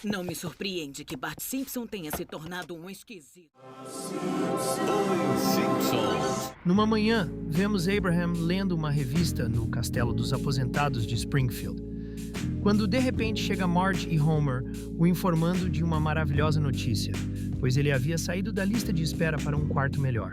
Não me surpreende que Bart Simpson tenha se tornado um esquisito. Numa manhã, vemos Abraham lendo uma revista no Castelo dos Aposentados de Springfield, quando de repente chega Marge e Homer o informando de uma maravilhosa notícia, pois ele havia saído da lista de espera para um quarto melhor.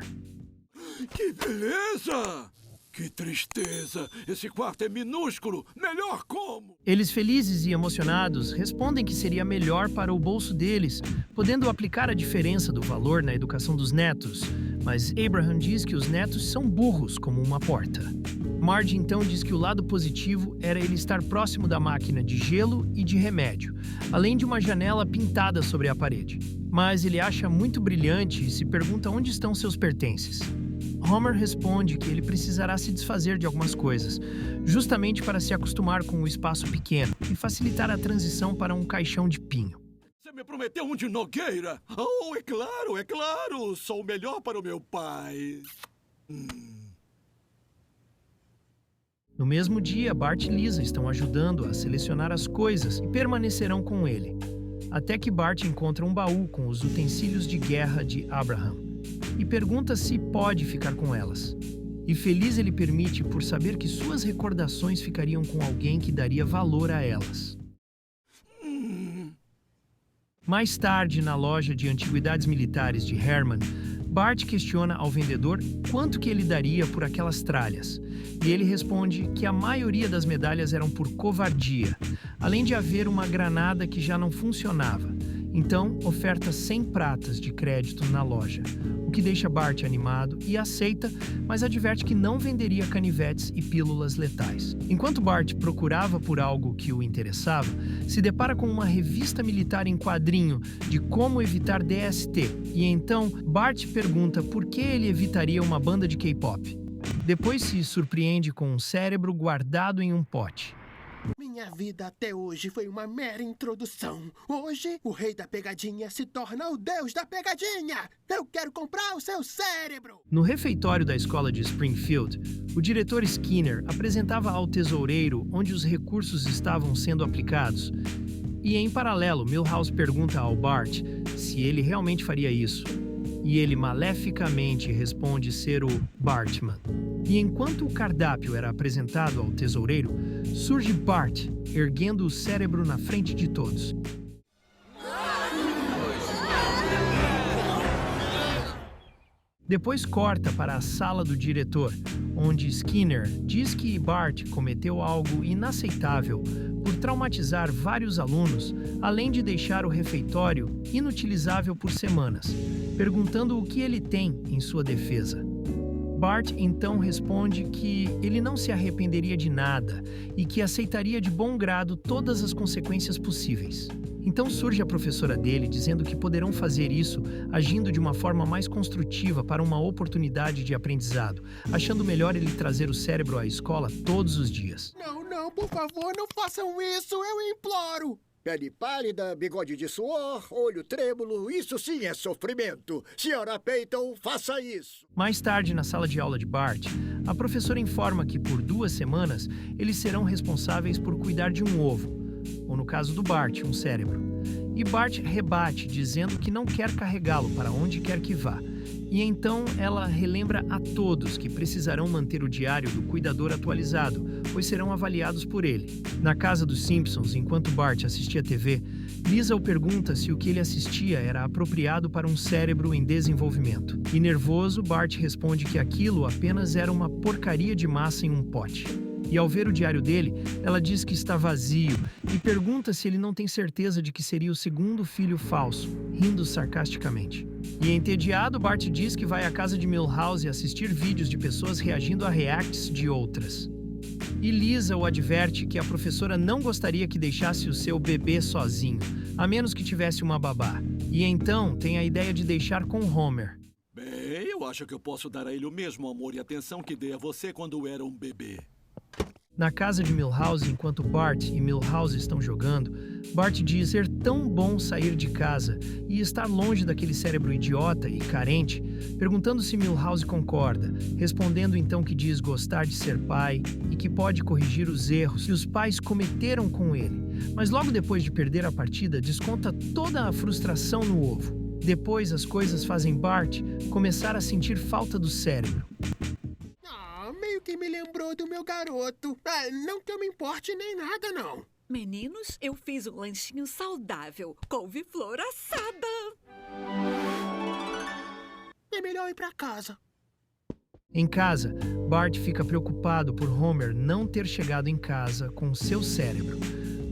Que beleza! Que tristeza! Esse quarto é minúsculo! Melhor como? Eles, felizes e emocionados, respondem que seria melhor para o bolso deles, podendo aplicar a diferença do valor na educação dos netos. Mas Abraham diz que os netos são burros como uma porta. Marge então diz que o lado positivo era ele estar próximo da máquina de gelo e de remédio, além de uma janela pintada sobre a parede. Mas ele acha muito brilhante e se pergunta onde estão seus pertences. Homer responde que ele precisará se desfazer de algumas coisas, justamente para se acostumar com o espaço pequeno e facilitar a transição para um caixão de pinho. Você me prometeu um de nogueira? Oh, é claro! Sou o melhor para o meu pai. No mesmo dia, Bart e Lisa estão ajudando a selecionar as coisas e permanecerão com ele, até que Bart encontra um baú com os utensílios de guerra de Abraham e pergunta se pode ficar com elas. E feliz ele permite por saber que suas recordações ficariam com alguém que daria valor a elas. Mais tarde, na loja de antiguidades militares de Herman, Bart questiona ao vendedor quanto que ele daria por aquelas tralhas. E ele responde que a maioria das medalhas eram por covardia, além de haver uma granada que já não funcionava. Então, oferta 100 pratas de crédito na loja, o que deixa Bart animado e aceita, mas adverte que não venderia canivetes e pílulas letais. Enquanto Bart procurava por algo que o interessava, se depara com uma revista militar em quadrinho de como evitar DST, e então Bart pergunta por que ele evitaria uma banda de K-pop. Depois se surpreende com um cérebro guardado em um pote. Minha vida até hoje foi uma mera introdução. Hoje, o rei da pegadinha se torna o deus da pegadinha. Eu quero comprar o seu cérebro. No refeitório da escola de Springfield, o diretor Skinner apresentava ao tesoureiro onde os recursos estavam sendo aplicados. E em paralelo, Milhouse pergunta ao Bart se ele realmente faria isso. E ele maleficamente responde ser o Bartman. E enquanto o cardápio era apresentado ao tesoureiro, surge Bart, erguendo o cérebro na frente de todos. Depois corta para a sala do diretor, onde Skinner diz que Bart cometeu algo inaceitável por traumatizar vários alunos, além de deixar o refeitório inutilizável por semanas, perguntando o que ele tem em sua defesa. Bart então responde que ele não se arrependeria de nada e que aceitaria de bom grado todas as consequências possíveis. Então surge a professora dele dizendo que poderão fazer isso agindo de uma forma mais construtiva para uma oportunidade de aprendizado, achando melhor ele trazer o cérebro à escola todos os dias. Não, por favor, não façam isso, eu imploro. Pele pálida, bigode de suor, olho trêmulo, isso sim é sofrimento. Senhora Peyton, faça isso. Mais tarde, na sala de aula de Bart, a professora informa que por 2 semanas eles serão responsáveis por cuidar de um ovo, ou no caso do Bart, um cérebro. E Bart rebate, dizendo que não quer carregá-lo para onde quer que vá. E então ela relembra a todos que precisarão manter o diário do cuidador atualizado, pois serão avaliados por ele. Na casa dos Simpsons, enquanto Bart assistia TV, Lisa o pergunta se o que ele assistia era apropriado para um cérebro em desenvolvimento. E nervoso, Bart responde que aquilo apenas era uma porcaria de massa em um pote. E ao ver o diário dele, ela diz que está vazio e pergunta se ele não tem certeza de que seria o segundo filho falso, rindo sarcasticamente. E entediado, Bart diz que vai à casa de Milhouse assistir vídeos de pessoas reagindo a reacts de outras. E Lisa o adverte que a professora não gostaria que deixasse o seu bebê sozinho, a menos que tivesse uma babá. E então tem a ideia de deixar com Homer. Bem, eu acho que eu posso dar a ele o mesmo amor e atenção que dei a você quando era um bebê. Na casa de Milhouse, enquanto Bart e Milhouse estão jogando, Bart diz ser tão bom sair de casa e estar longe daquele cérebro idiota e carente, perguntando se Milhouse concorda, respondendo então que diz gostar de ser pai e que pode corrigir os erros que os pais cometeram com ele, mas logo depois de perder a partida, desconta toda a frustração no ovo. Depois, as coisas fazem Bart começar a sentir falta do cérebro. Meio que me lembrou do meu garoto. Não que eu me importe nem nada, não. Meninos, eu fiz um lanchinho saudável, couve-flor assada. É melhor ir pra casa. Em casa, Bart fica preocupado por Homer não ter chegado em casa com seu cérebro.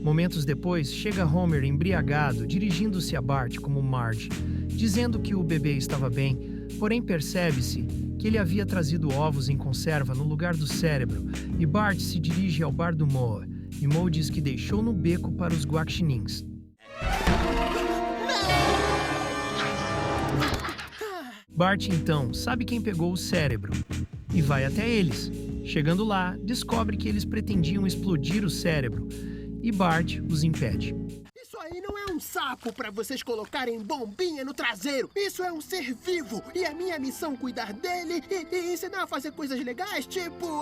Momentos depois, chega Homer embriagado, dirigindo-se a Bart como Marge, dizendo que o bebê estava bem, porém percebe-se que ele havia trazido ovos em conserva no lugar do cérebro, e Bart se dirige ao bar do Moe, e Moe diz que deixou no beco para os guaxinins. Bart, então, sabe quem pegou o cérebro e vai até eles. Chegando lá, descobre que eles pretendiam explodir o cérebro e Bart os impede. Isso aí não é um sapo pra vocês colocarem bombinha no traseiro. Isso é um ser vivo e a minha missão é cuidar dele e ensinar a fazer coisas legais, tipo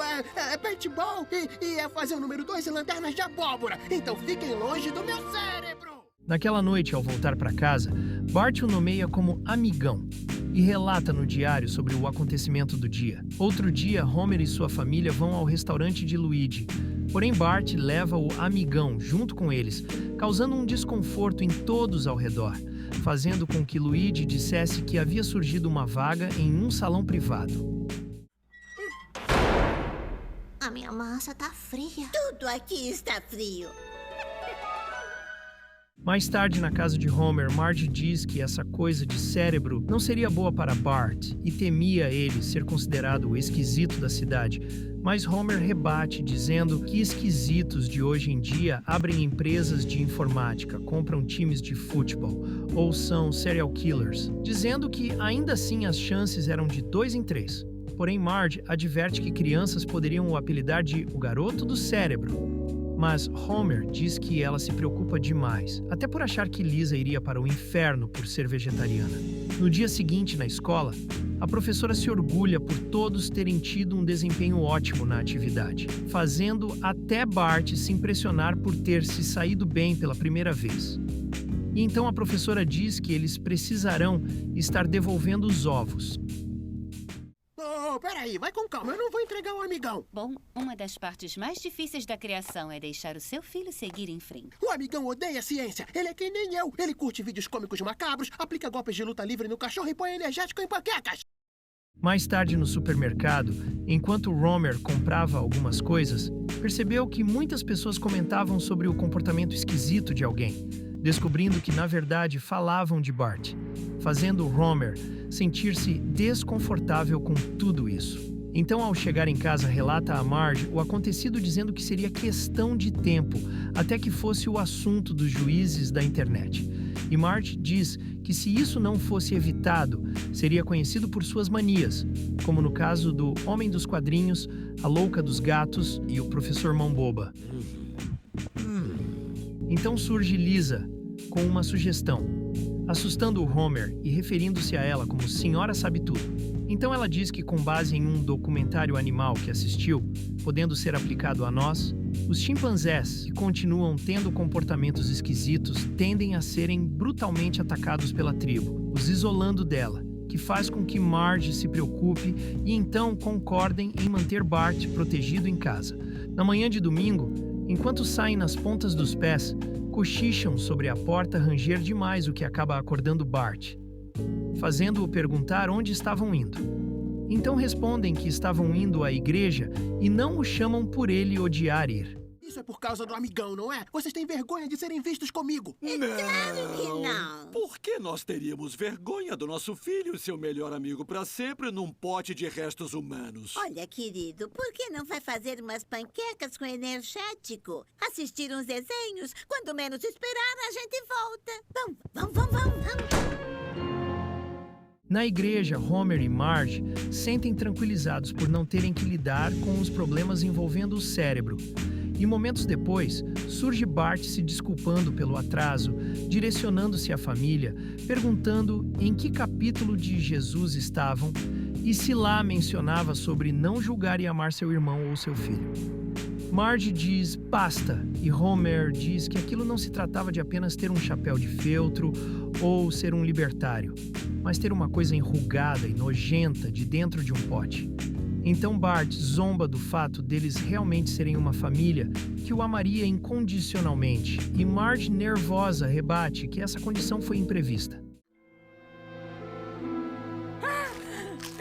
paintball e fazer o número 2 e lanternas de abóbora. Então fiquem longe do meu cérebro! Naquela noite, ao voltar para casa, Bart o nomeia como amigão e relata no diário sobre o acontecimento do dia. Outro dia, Homer e sua família vão ao restaurante de Luigi. Porém, Bart leva o amigão junto com eles, causando um desconforto em todos ao redor, fazendo com que Luigi dissesse que havia surgido uma vaga em um salão privado. A minha massa tá fria. Tudo aqui está frio. Mais tarde, na casa de Homer, Marge diz que essa coisa de cérebro não seria boa para Bart e temia ele ser considerado o esquisito da cidade. Mas Homer rebate, dizendo que esquisitos de hoje em dia abrem empresas de informática, compram times de futebol ou são serial killers, dizendo que ainda assim as chances eram de 2 em 3. Porém, Marge adverte que crianças poderiam o apelidar de o garoto do cérebro. Mas Homer diz que ela se preocupa demais, até por achar que Lisa iria para o inferno por ser vegetariana. No dia seguinte, na escola, a professora se orgulha por todos terem tido um desempenho ótimo na atividade, fazendo até Bart se impressionar por ter se saído bem pela primeira vez. E então a professora diz que eles precisarão estar devolvendo os ovos. Peraí, vai com calma, eu não vou entregar o amigão. Bom, uma das partes mais difíceis da criação é deixar o seu filho seguir em frente. O amigão odeia a ciência, ele é que nem eu. Ele curte vídeos cômicos macabros, aplica golpes de luta livre no cachorro e põe energético em panquecas. Mais tarde, no supermercado, enquanto Homer comprava algumas coisas, percebeu que muitas pessoas comentavam sobre o comportamento esquisito de alguém, descobrindo que, na verdade, falavam de Bart, fazendo Homer sentir-se desconfortável com tudo isso. Então, ao chegar em casa, relata a Marge o acontecido, dizendo que seria questão de tempo até que fosse o assunto dos juízes da internet. E Marge diz que se isso não fosse evitado, seria conhecido por suas manias, como no caso do Homem dos Quadrinhos, a Louca dos Gatos e o Professor Mão Boba. Então surge Lisa com uma sugestão, assustando o Homer e referindo-se a ela como Senhora Sabe Tudo. Então ela diz que, com base em um documentário animal que assistiu, podendo ser aplicado a nós, os chimpanzés, que continuam tendo comportamentos esquisitos, tendem a serem brutalmente atacados pela tribo, os isolando dela, que faz com que Marge se preocupe e então concordem em manter Bart protegido em casa. Na manhã de domingo, enquanto saem nas pontas dos pés, cochicham sobre a porta ranger demais, o que acaba acordando Bart, fazendo-o perguntar onde estavam indo. Então respondem que estavam indo à igreja e não o chamam por ele odiar ir. Isso é por causa do amigão, não é? Vocês têm vergonha de serem vistos comigo. Claro que não. Por que nós teríamos vergonha do nosso filho, seu melhor amigo para sempre, num pote de restos humanos? Olha, querido, por que não vai fazer umas panquecas com energético? Assistir uns desenhos? Quando menos esperar, a gente volta. Vamos. Na igreja, Homer e Marge sentem tranquilizados por não terem que lidar com os problemas envolvendo o cérebro. E momentos depois, surge Bart se desculpando pelo atraso, direcionando-se à família, perguntando em que capítulo de Jesus estavam e se lá mencionava sobre não julgar e amar seu irmão ou seu filho. Marge diz basta, e Homer diz que aquilo não se tratava de apenas ter um chapéu de feltro ou ser um libertário, mas ter uma coisa enrugada e nojenta de dentro de um pote. Então Bart zomba do fato deles realmente serem uma família que o amaria incondicionalmente, e Marge, nervosa, rebate que essa condição foi imprevista.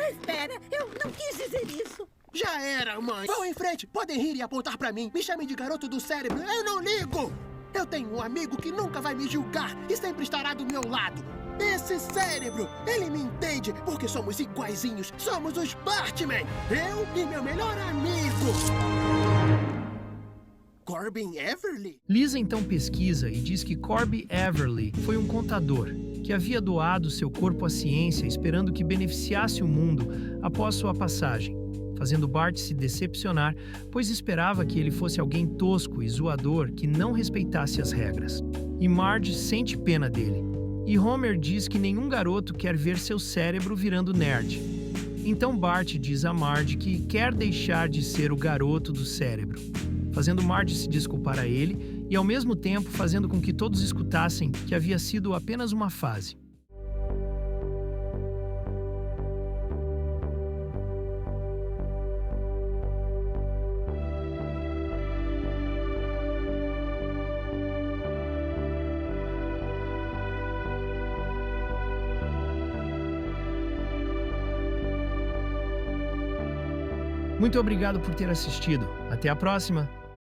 Espera, eu não quis dizer isso. Já era, mãe. Vão em frente. Podem rir e apontar pra mim. Me chamem de garoto do cérebro. Eu não ligo. Eu tenho um amigo que nunca vai me julgar e sempre estará do meu lado. Esse cérebro, ele me entende porque somos iguaizinhos. Somos os Bartman. Eu e meu melhor amigo. Corbin Everly? Lisa então pesquisa e diz que Corbin Everly foi um contador que havia doado seu corpo à ciência esperando que beneficiasse o mundo após sua passagem, fazendo Bart se decepcionar, pois esperava que ele fosse alguém tosco e zoador que não respeitasse as regras. E Marge sente pena dele. E Homer diz que nenhum garoto quer ver seu cérebro virando nerd. Então Bart diz a Marge que quer deixar de ser o garoto do cérebro, fazendo Marge se desculpar a ele e ao mesmo tempo fazendo com que todos escutassem que havia sido apenas uma fase. Muito obrigado por ter assistido. Até a próxima!